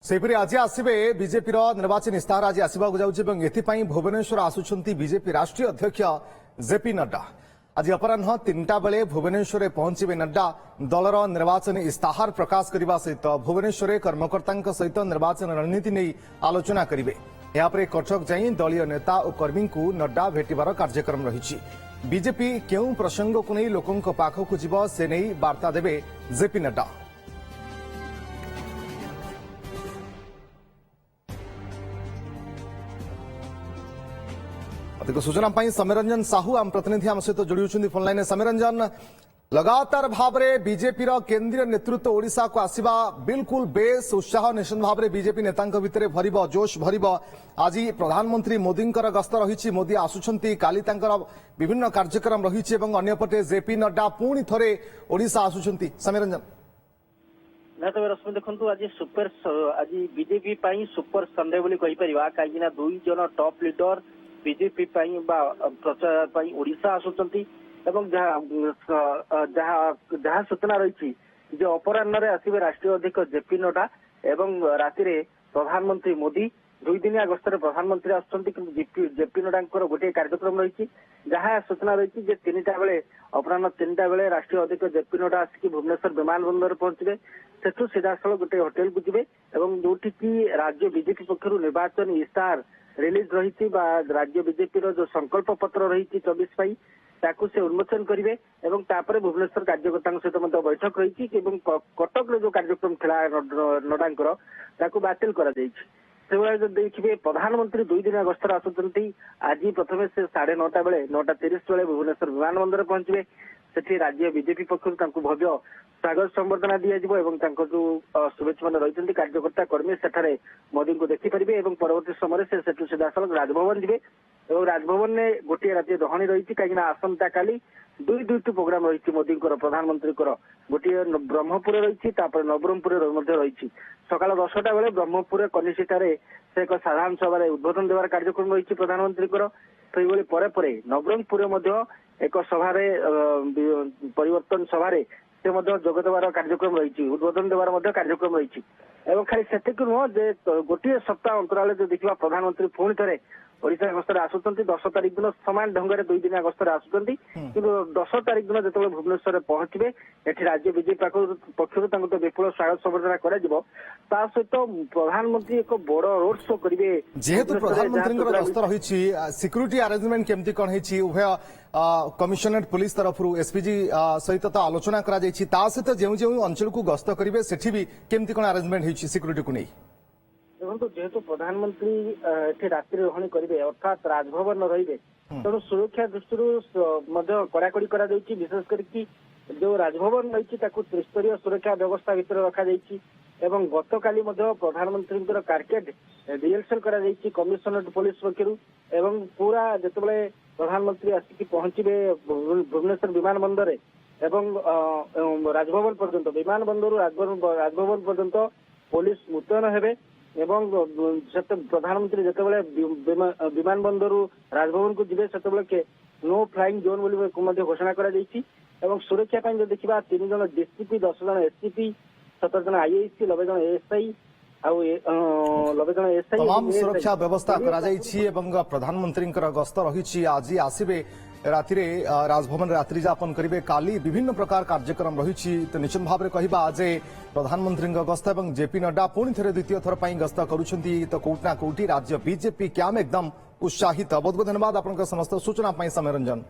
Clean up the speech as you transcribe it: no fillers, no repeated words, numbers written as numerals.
सेपरी आज आसबे बीजेपी निर्वाचन इस्ताहार आज आसवाक जाऊँगी एथपाई भुवनेश्वर आसुंच बीजेपी राष्ट्रीय अध्यक्ष जेपी नड्डा आज अपराह 3टा बेले भुवनेश्वर पहुंचे नड्डा दलर निर्वाचन इस्ताहार प्रकाश करने सहित भुवनेश्वर कर्मकर्ता सहित निर्वाचन रणनीति नहीं आलोचना करेंगे। यापर कटक जाई दलीय नेता और कर्मी को नड्डा भेटार कार्यक्रम रही। बीजेपी केउं प्रसंग को नहीं लोकों पाखक जीव से नहीं वार्ता देवे जेपी नड्डा। अधिक सूचना समीरंजन साहू आम प्रतिनिधि आम सहित जोड़ी फोन लाइन। समीरंजन, लगातार भाव में बीजेपी केंद्रीय नेतृत्व ओडिशा को आसवा बिल्कुल बेस उत्साह निश्चित भाव में बीजेपी नेता भितर भर जोश भर। आज प्रधानमंत्री मोदी गस्त रही, मोदी आसुंच काली विभिन्न कार्यक्रम रही अंपटे जेपी नड्डा पुणी थे ओडिशा आसुंच। समीरंजन तो रश्मि देखु आज बीजेपी सुपर संडे बोली कहीं दुई जन टॉप लीडर बीजेपी प्रचार ओडिशा आसुंच जहाँ सूचना रही अपराह आसवे राष्ट्रीय अध्यक्ष जेपी नड्डा एवं राति प्रधानमंत्री मोदी दुई दिनिया गस्तर प्रधानमंत्री आसुंच जेपी नड्डा गोटे कार्यक्रम रही जहाँ सूचना रही 3टा बेले अपराह 3टा बेले राष्ट्रीय अध्यक्ष जेपी नड्डा आसिक भुवनेश्वर विमान बंदर पहुंचे सेठू सीधासल गोटे होटेल को जीवे जोटि की राज्य बीजेपी पक्षर निर्वाचन इस्ताहार रिलीज रही राज्य बीजेपी जो संकल्प पत्र रही 24 से उन्मोचन करेंगे और भुवनेश्वर कार्यकर्ता सहित बैठक रही कटक जो कार्यक्रम था नड्डा बातिल कर देखिए प्रधानमंत्री दुई दिन गस्तर आसुंच आज प्रथम से 9:30 बेले 9:30 बेले भुवनेश्वर विमान बंदर पहुंचे सेठी राज्य बीजेपी पक्षर भव्य स्वागत संबर्धना दिज्व जो शुभेच्छा मैंने रही कार्यकर्ता कर्मी सेठारे मोदी को देखिपारे परवर्ती समय से सेठू सीधासल राजभवन जी राजभवन ने गोटे राति रही रही कहीं आसंता काली दुईटी प्रोग्राम रही मोदी प्रधानमंत्री गोटे ब्रह्मपुर रही नवरंगपुर रही सकाल 10टा बेले ब्रह्मपुर कनिशिटार से एक साधारण सभा उद्बोधन देवार कार्यक्रम रही प्रधानमंत्री परे नवरंगपुर एक सभा परिवर्तन सभा से जोगदेवार कार्यक्रम रही उद्बोधन देवार कार्यक्रम रही खाली से नुह गोटे सप्ताह अंतराल जो देखा प्रधानमंत्री पुणी थे ओडिशा गस्तर आसुंच 10 तारिख दिन समान ढंग से दुई दिनिया गस्तर आसुंच कि 10 तारिख दिन जो भुवनेश्वर पहुंचे ये राज्य बीजेपी पक्षर विपुल स्वागत संबर्धना सहित प्रधानमंत्री एक बड़ रोड शो करेंगे जेहेतु प्रधानमंत्री गस्त रही सिक्यूरीटी अरेंजमेंट केमती कौन है उभय कमिशनरेट पुलिस तरफ एसपीजी सहित तो आलोचना सहित जो अंचल को गस्त करेंगे सेठी भी केमती कौन अरेंजमेंट है सिक्यूरीटी को नहीं देखो जेहेतु प्रधानमंत्री ये रात्रि रही करेंगे अर्थात राजभवन रही तेणु सुरक्षा दृष्टि कड़ाकड़ी कर विशेष करके जो राजभवन रही त्रिस्तरीय सुरक्षा व्यवस्था भितर रखा गत काली प्रधानमंत्री कार्केट रिहर्सल कर कमिशनरेट पुलिस पक्षर पूरा जिते प्रधानमंत्री आसिक पहुंचे भुवनेश्वर विमान बंदर एवं राजभवन पर्यंत विमान बंदर राजभवन पर्यंत पुलिस मुतयन हेबे एवं प्रधानमंत्री विमान बंदर राजभवन को जीवे से नो फ्लाइंग जोन बोली घोषणा कर सुरक्षा जो देखा 3 जन डीसीपी 10 जन एससीपी 17 जन आईआईसी 90 जन एएसआई तमाम सुरक्षा व्यवस्था करा प्रधानमंत्री गस्त रही आज आसवे राति राजभवन रात्रि जापन करेंगे काली विभिन्न प्रकार कार्यक्रम रही तो निश्चित भाव में कहवा आज प्रधानमंत्री गस्त और जेपी नड्डा पुणी थे द्वितीय थर पर गस्त करुँच तो कौटना कौटी राज्य बीजेपी क्याम एकदम उत्साहित। बहुत बहुत धन्यवाद आपन समस्त सूचना समीरंजन।